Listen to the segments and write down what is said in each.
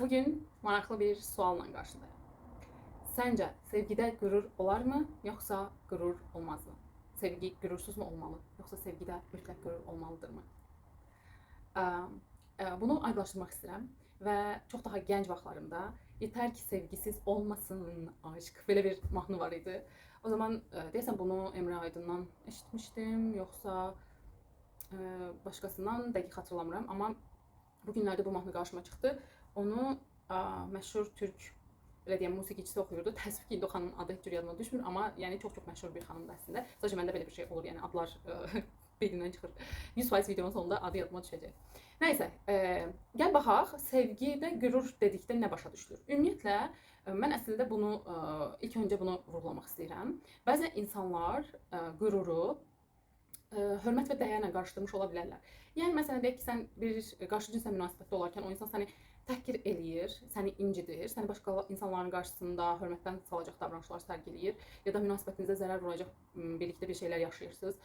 Bugün maraqlı bir sualla qarşıdayım. Səncə sevgidə qürur olarmı, yoxsa qürur olmazmı? Sevgi qürursuz mu olmalı, yoxsa sevgidə mütləq qürur olmalıdırmı? Bunu aydınlaşdırmaq istəyirəm və çox daha gənc vaxtlarımda "Yetər ki sevgisiz olmasın aşk" belə bir mahnı var idi. O zaman deyəsən bunu Emre Aydın'dan eşitmişdim, yoxsa başqasından dəqiq xatırlamıram, amma bu günlərdə bu mahnı qarşıma çıxdı. Onu məşhur türk belə deyəm musiqiçisi oxuyurdu. Təəssüf ki, indi o xanımın adı heç cür yadıma düşmür, amma yəni çox məşhur bir xanımdır əslində. Sadəcə məndə belə bir şey olur, yəni adlar beynimdən çıxır. 100% videonun sonunda adı yadıma düşəcək. Nəysə, gəl baxaq, sevgidə qürur dedikdə nə başa düşülür? Ümumiyyətlə, mən əslində bunu ilk öncə bunu vurğulamaq istəyirəm. Bəzən insanlar qüruru hörmət və dəyərlə qarşılamış ola bilərlər. Yəni məsələn deyək ki, sən bir qarşı cinslə münasibətdə olarkən o insan səni təhqir eləyir, səni incidir, səni başqa insanların qarşısında hörmətdən salacaq davranışlar sərgiləyir ya da münasibətinizə zərər vuracaq birlikdə bir şeylər yaşayırsınız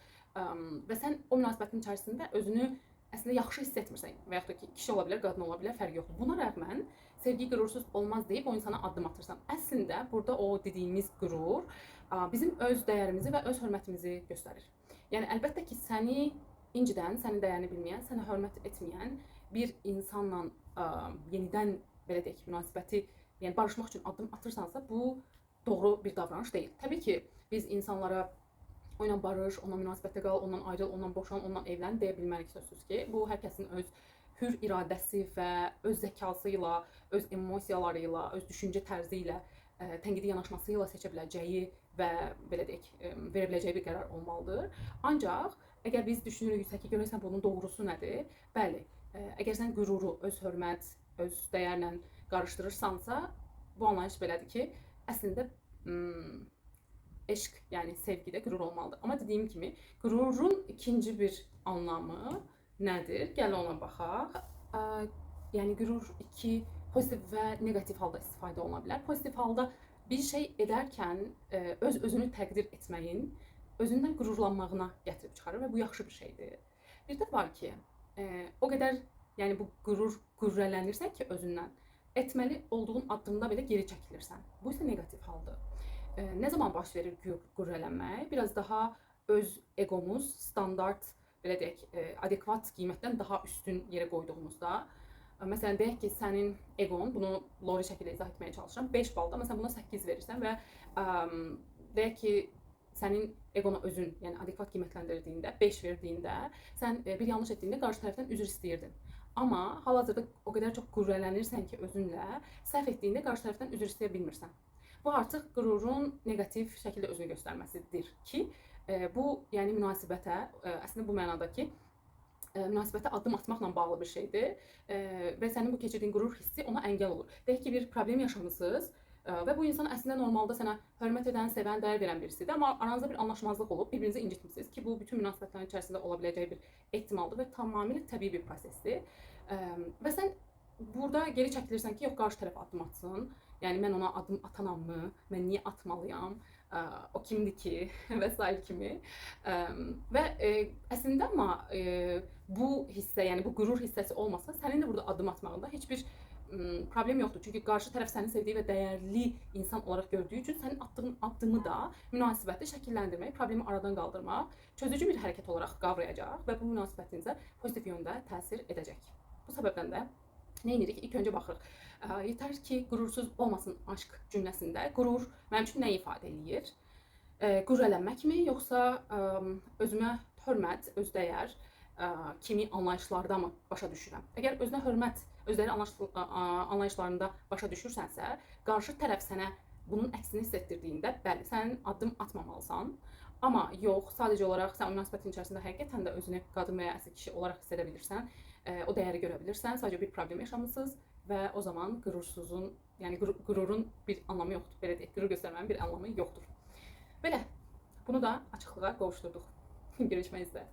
və sən o münasibətin içərisində özünü əslində yaxşı hiss etmirsən və yaxud da ki, kişi ola bilər, qadın ola bilər, fərqi yoxdur. Buna rəğmən sevgi qürursuz olmaz deyib o insana addım atırsan. Əslində burada o dediyimiz qürur bizim öz dəyərimizi və öz hörmətimizi göstərir. Yəni əlbəttə ki, səni incidən, sənin dəyərini bilməyən, sənə hörmət etməyən bir insanla yenidən belə deyək münasibəti, yəni barışmaq üçün addım atırsansa, bu doğru bir davranış deyil. Təbii ki, biz insanlara onunla barış, onunla münasibətdə qal, ondan ayrıl, ondan boşan, ondan evlən deyə bilmərik sözsüz ki. Bu hər kəsin öz hür iradəsi və öz zəkası ilə, öz emosiyaları ilə, öz düşüncə tərzi ilə, tənqidi yanaşması ilə seçə biləcəyi və belə deyək, verə biləcəyi bir qərar olmalıdır. Ancaq əgər biz düşünürüksə ki, görəsən bunun doğrusu nədir? Bəli, əgər sən qüruru, öz hörmət, öz dəyərlə qarışdırırsansa, bu anlayış belədir ki, əslində eşq, yəni sevgidə qürur olmalıdır. Amma dediyim kimi, qürurun ikinci bir anlamı nədir? Gəl ona baxaq. Yəni qürur iki pozitiv və negativ halda istifadə oluna bilər. Pozitiv halda bir şey edərkən özünü təqdir etməyin özündən qürurlanmağına gətirib çıxarır və bu yaxşı bir şeydir. Bir də var ki, o qədər yəni bu qürrələnirsən ki özündən, etməli olduğun addımda belə geri çəkilirsən. Bu isə negativ haldır. Nə zaman baş verir qürrələnmək? Biraz daha öz egomuz standart, belə deyək, adekvat qiymətdən daha üstün yerə qoyduğumuzda, məsələn deyək ki, sənin egon, bunu lori şəkildə izah etməyə çalışıram, 5 balda, məsələn buna 8 verirsən və deyək ki, sənin egona özün, yəni adekvat qiymətləndirdiyində, 5 verdiyində, sən bir yanlış etdiyində qarşı tərəfdən üzr istəyirdin. Amma hal-hazırda o qədər çox qürrələnirsən ki özünlə, səhv etdiyində qarşı tərəfdən üzr istəyə bilmirsən. Bu artıq qürurun negativ şəkildə özünü göstərməsidir ki, bu yəni münasibətə, əslində bu mənada ki, münasibətə addım atmaqla bağlı bir şeydir və sənin bu keçirdiyin qürur hissi ona əngəl olur. Deyək ki, bir problem yaşamısınız və bu insan əslində normalda sənə hörmət edən, sevən, dəyər verən birisidir, amma aranızda bir anlaşmazlıq olub, bir-birinizi incitmisiniz ki, bu bütün münasibətlərin içərisində ola biləcəyi bir ehtimaldır və tamamilə təbii bir prosesdir. Və sən burada geri çəkilirsən ki, yox, qarşı tərəf addım atsın. Yəni mən ona addım atanammı? Mən niyə atmalıyam? O kimdir ki? Və s. kimi. Və əslində amma bu hissə, yəni bu qürur hissəsi olmasa, sənin də burada addım atmağında heç bir problem yoxdur. Çünki qarşı tərəf səni sevdiyi və dəyərli insan olaraq gördüyü üçün sənin atdığın addımı da münasibəti şəkilləndirmək, problemi aradan qaldırmaq, çözücü bir hərəkət olaraq qavrayacaq və bu münasibətinizə pozitiv yöndə təsir edəcək. Bu səbəbdən də nə edirik? İlk öncə baxırıq. Yetər ki, qürursuz olmasın aşk cümləsində qürur mənim üçün nə ifadə eləyir? Qürrələnməkmi, yoxsa özümə hörmət, öz dəyər kimi anlayışlarda mı başa düşürəm? Əgər özünə hörmət, özləri anlayışlarında başa düşürsənsə, qarşı tərəf sənə bunun əksini hiss etdirdiyində, bəli, sən addım atmamalısan. Amma yox, sadəcə olaraq sən o münasibətin içərisində həqiqətən də özünü qadın və ya əsl kişi olaraq hiss edə bilirsən, o dəyəri görə bilirsən, sadəcə bir problem yaşamısınız və o zaman qürursuzun, yəni qürurun bir anlamı yoxdur. Belə deyək, qürur göstərmənin bir anlamı yoxdur. Belə, bunu da açıqlığa qovuşdurduq. Görüşmək üzrə.